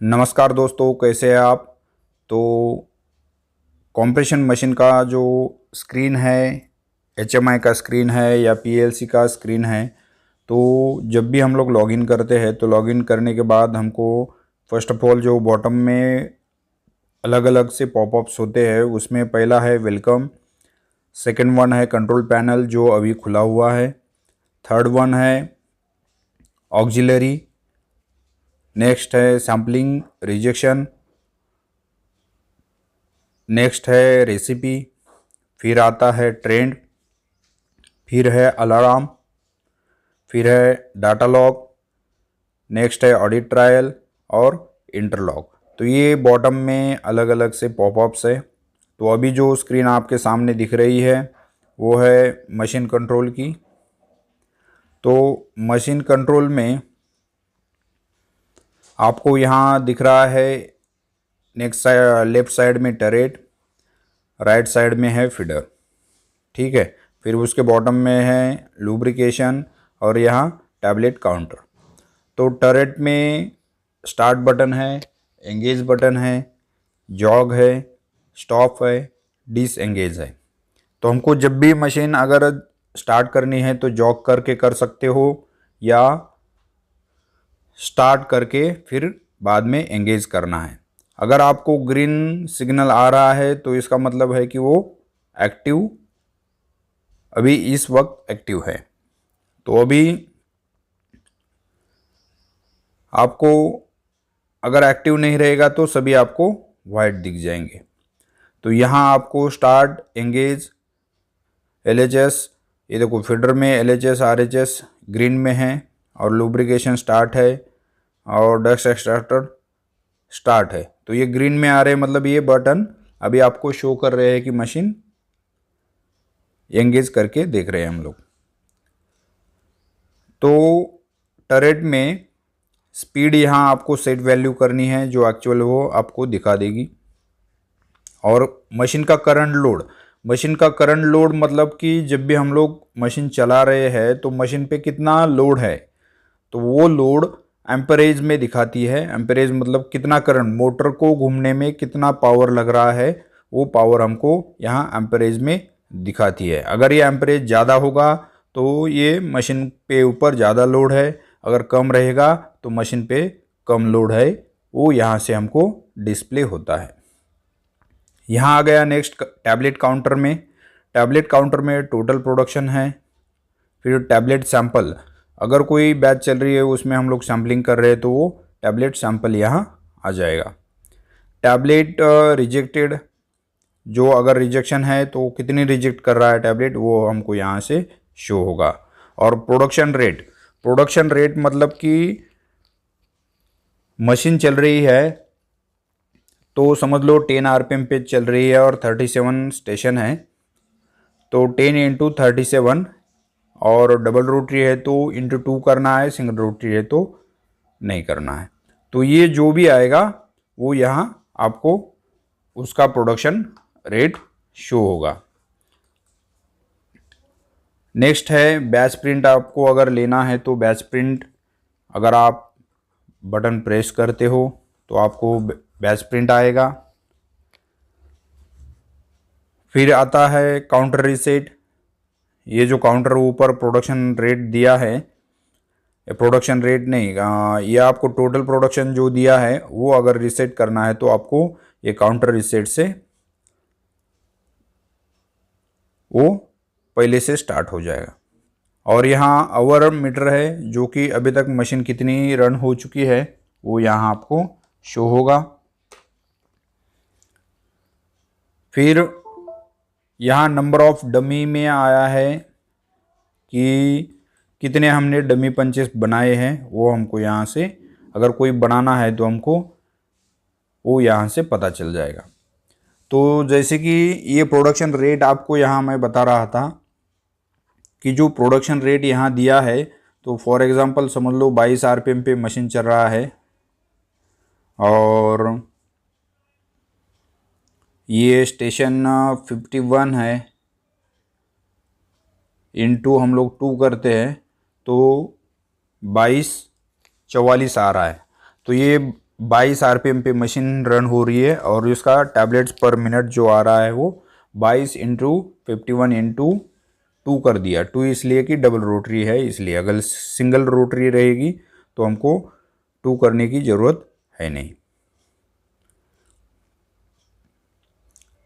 नमस्कार दोस्तों, कैसे हैं आप। तो कंप्रेशन मशीन का जो स्क्रीन है, एचएमआई का स्क्रीन है या पीएलसी का स्क्रीन है। तो जब भी हम लोग लॉगिन करते हैं तो लॉगिन करने के बाद हमको फर्स्ट ऑफ ऑल जो बॉटम में अलग अलग से पॉपअप्स होते हैं, उसमें पहला है वेलकम, सेकंड वन है कंट्रोल पैनल जो अभी खुला हुआ है, थर्ड वन है ऑक्सिलरी, नेक्स्ट है सैम्पलिंग रिजेक्शन, नेक्स्ट है रेसिपी, फिर आता है ट्रेंड, फिर है अलार्म, फिर है डाटा लॉग, नेक्स्ट है ऑडिट ट्रायल और इंटरलॉग। तो ये बॉटम में अलग अलग से पॉपअप्स है। तो अभी जो स्क्रीन आपके सामने दिख रही है वो है मशीन कंट्रोल की। तो मशीन कंट्रोल में आपको यहाँ दिख रहा है नेक्स्ट साइड, लेफ्ट साइड में टरेट, राइट साइड में है फीडर, ठीक है। फिर उसके बॉटम में है लुब्रिकेशन और यहाँ टैबलेट काउंटर। तो टरेट में स्टार्ट बटन है, एंगेज बटन है, जॉग है, स्टॉप है, डिसएंगेज है। तो हमको जब भी मशीन अगर स्टार्ट करनी है तो जॉग करके कर सकते हो या स्टार्ट करके फिर बाद में एंगेज करना है। अगर आपको ग्रीन सिग्नल आ रहा है तो इसका मतलब है कि वो एक्टिव, अभी इस वक्त एक्टिव है। तो अभी आपको अगर एक्टिव नहीं रहेगा तो सभी आपको वाइट दिख जाएंगे। तो यहाँ आपको स्टार्ट, एंगेज, एलएचएस, ये देखो फीडर में एलएचएस आरएचएस ग्रीन में है और लुब्रिकेशन स्टार्ट है और डस्ट एक्सट्रैक्टर स्टार्ट है। तो ये ग्रीन में आ रहे हैं, मतलब ये बटन अभी आपको शो कर रहे हैं कि मशीन एंगेज करके देख रहे हैं हम लोग। तो टरेट में स्पीड यहाँ आपको सेट वैल्यू करनी है जो एक्चुअल वो आपको दिखा देगी। और मशीन का करंट लोड, मशीन का करंट लोड मतलब कि जब भी हम लोग मशीन चला रहे हैं तो मशीन पे कितना लोड है, तो वो लोड एम्परेज में दिखाती है। एम्परेज मतलब कितना करंट, मोटर को घूमने में कितना पावर लग रहा है, वो पावर हमको यहाँ एम्परेज में दिखाती है। अगर ये एम्परेज ज़्यादा होगा तो ये मशीन पे ऊपर ज़्यादा लोड है, अगर कम रहेगा तो मशीन पे कम लोड है, वो यहाँ से हमको डिस्प्ले होता है। यहाँ आ गया नेक्स्ट टैबलेट काउंटर में। टैबलेट काउंटर में टोटल प्रोडक्शन है, फिर टैबलेट सैंपल, अगर कोई बैच चल रही है उसमें हम लोग सैम्पलिंग कर रहे हैं तो वो टैबलेट सैंपल यहाँ आ जाएगा। टैबलेट रिजेक्टेड, जो अगर रिजेक्शन है तो कितनी रिजेक्ट कर रहा है टैबलेट वो हमको यहाँ से शो होगा। और प्रोडक्शन रेट, प्रोडक्शन रेट मतलब कि मशीन चल रही है तो समझ लो 10 आरपीएम पे चल रही है और 37 स्टेशन है, तो 10 इंटू 37, और डबल रोटरी है तो इंटू 2 करना है, सिंगल रोटरी है तो नहीं करना है। तो ये जो भी आएगा वो यहाँ आपको उसका प्रोडक्शन रेट शो होगा। नेक्स्ट है बैच प्रिंट, आपको अगर लेना है तो बैच प्रिंट, अगर आप बटन प्रेस करते हो तो आपको बैच प्रिंट आएगा। फिर आता है काउंटर रीसेट, ये जो काउंटर ऊपर प्रोडक्शन रेट दिया है, ये प्रोडक्शन रेट नहीं, ये आपको टोटल प्रोडक्शन जो दिया है वो अगर रीसेट करना है तो आपको ये काउंटर रीसेट से वो पहले से स्टार्ट हो जाएगा। और यहाँ आवर मीटर है जो कि अभी तक मशीन कितनी रन हो चुकी है वो यहाँ आपको शो होगा। फिर यहाँ नंबर ऑफ डमी में आया है कि कितने हमने डमी पंचेस बनाए हैं, वो हमको यहाँ से अगर कोई बनाना है तो हमको वो यहाँ से पता चल जाएगा। तो जैसे कि ये प्रोडक्शन रेट आपको यहाँ मैं बता रहा था कि जो प्रोडक्शन रेट यहाँ दिया है, तो फॉर एग्ज़ाम्पल समझ लो 22 आरपीएम पे मशीन चल रहा है और ये स्टेशन 51 है, इंटू हम लोग 2 करते हैं तो 2244 आ रहा है। तो ये 22 आरपीएम पे मशीन रन हो रही है और इसका टैबलेट्स पर मिनट जो आ रहा है वो 22 इंटू 51 इंटू 2 कर दिया। 2 इसलिए कि डबल रोटरी है, इसलिए अगर सिंगल रोटरी रहेगी तो हमको 2 करने की ज़रूरत है नहीं।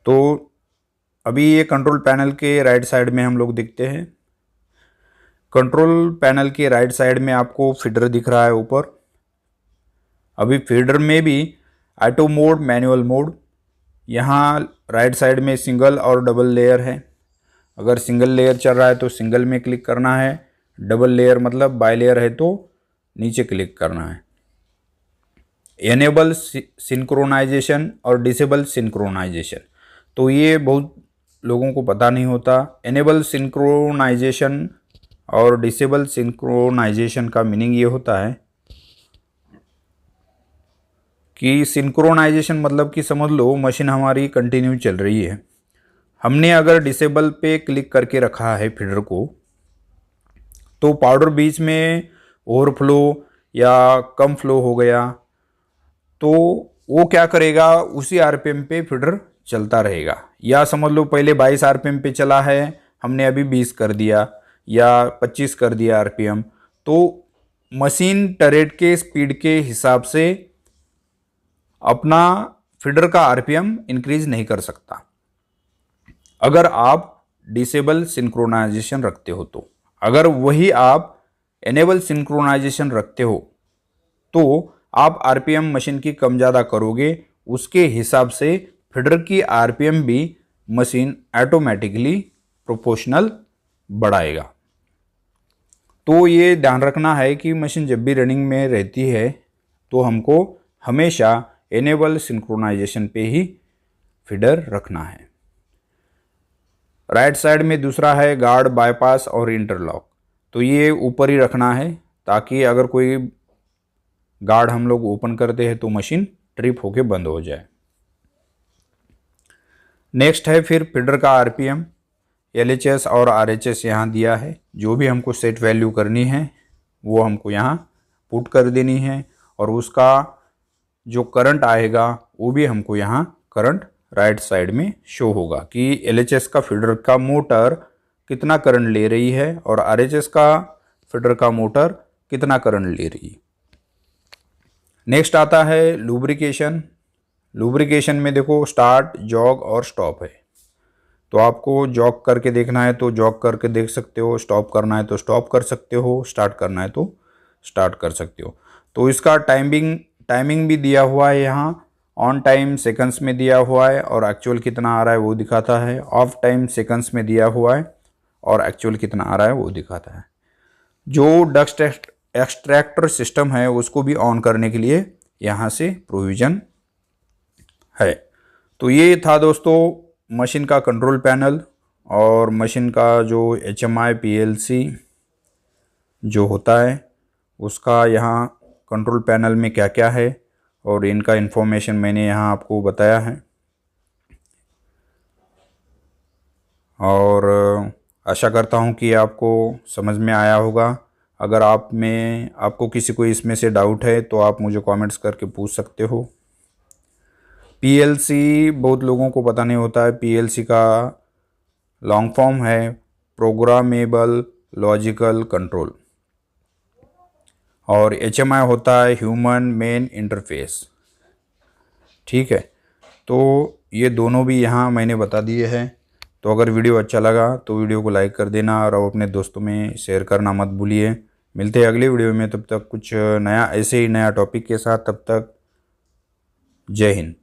तो अभी ये कंट्रोल पैनल के राइट साइड में हम लोग देखते हैं। कंट्रोल पैनल के राइट साइड में आपको फीडर दिख रहा है ऊपर। अभी फीडर में भी ऑटो मोड, मैनुअल मोड, यहाँ राइट साइड में सिंगल और डबल लेयर है। अगर सिंगल लेयर चल रहा है तो सिंगल में क्लिक करना है, डबल लेयर मतलब बाई लेयर है तो नीचे क्लिक करना है। एनेबल सिंक्रोनाइजेशन और डिसेबल सिंक्रोनाइजेशन, तो ये बहुत लोगों को पता नहीं होता। एनेबल सिंक्रोनाइजेशन और डिसेबल सिंक्रोनाइजेशन का मीनिंग ये होता है कि सिंक्रोनाइजेशन मतलब कि समझ लो मशीन हमारी कंटिन्यू चल रही है, हमने अगर डिसेबल पे क्लिक करके रखा है फीडर को, तो पाउडर बीच में ओवरफ्लो या कम फ्लो हो गया तो वो क्या करेगा, उसी आरपीएम पे फीडर चलता रहेगा। या समझ लो पहले 22 आरपीएम पे चला है, हमने अभी 20 कर दिया या 25 कर दिया आरपीएम, तो मशीन टरेट के स्पीड के हिसाब से अपना फीडर का आरपीएम इंक्रीज नहीं कर सकता अगर आप डिसेबल सिंक्रोनाइजेशन रखते हो तो। अगर वही आप एनेबल सिंक्रोनाइजेशन रखते हो तो आप आरपीएम मशीन की कम ज़्यादा करोगे, उसके हिसाब से फीडर की आरपीएम भी मशीन ऑटोमेटिकली प्रोपोर्शनल बढ़ाएगा। तो ये ध्यान रखना है कि मशीन जब भी रनिंग में रहती है तो हमको हमेशा एनेबल सिंक्रोनाइजेशन पे ही फीडर रखना है। राइट साइड में दूसरा है गार्ड, बाईपास और इंटरलॉक, तो ये ऊपर ही रखना है ताकि अगर कोई गार्ड हम लोग ओपन करते हैं तो मशीन ट्रिप होके बंद हो जाए। नेक्स्ट है फिर फीडर का आरपीएम, एलएचएस और आरएचएस यहाँ दिया है। जो भी हमको सेट वैल्यू करनी है वो हमको यहाँ पुट कर देनी है और उसका जो करंट आएगा वो भी हमको यहाँ करंट राइट साइड में शो होगा कि एलएचएस का फीडर का मोटर कितना करंट ले रही है और आरएचएस का फीडर का मोटर कितना करंट ले रही है। नेक्स्ट आता है लुब्रिकेशन। लुब्रिकेशन में देखो स्टार्ट, जॉग और स्टॉप है, तो आपको जॉग करके देखना है तो जॉग करके देख सकते हो, स्टॉप करना है तो स्टॉप कर सकते हो, स्टार्ट करना है तो स्टार्ट कर सकते हो। तो इसका टाइमिंग भी दिया हुआ है, यहाँ ऑन टाइम सेकंड्स में दिया हुआ है और एक्चुअल कितना आ रहा है वो दिखाता है। ऑफ टाइम सेकंड्स में दिया हुआ है और एक्चुअल कितना आ रहा है वो दिखाता है। जो डस्ट एक्सट्रैक्टर सिस्टम है उसको भी ऑन करने के लिए यहाँ से प्रोविज़न है। तो ये था दोस्तों मशीन का कंट्रोल पैनल और मशीन का जो HMI PLC जो होता है उसका यहाँ कंट्रोल पैनल में क्या क्या है और इनका इन्फॉर्मेशन मैंने यहाँ आपको बताया है। और आशा करता हूँ कि आपको समझ में आया होगा। अगर आपको किसी को इसमें से डाउट है तो आप मुझे कमेंट्स करके पूछ सकते हो। PLC बहुत लोगों को पता नहीं होता है, PLC का लॉन्ग फॉर्म है प्रोग्रामेबल लॉजिकल कंट्रोल और HMI होता है ह्यूमन मेन इंटरफेस। ठीक है, तो ये दोनों भी यहाँ मैंने बता दिए हैं। तो अगर वीडियो अच्छा लगा तो वीडियो को लाइक कर देना और अपने दोस्तों में शेयर करना मत भूलिए। मिलते हैं अगले वीडियो में, तब तक कुछ नया ऐसे ही नया टॉपिक के साथ। तब तक जय हिंद।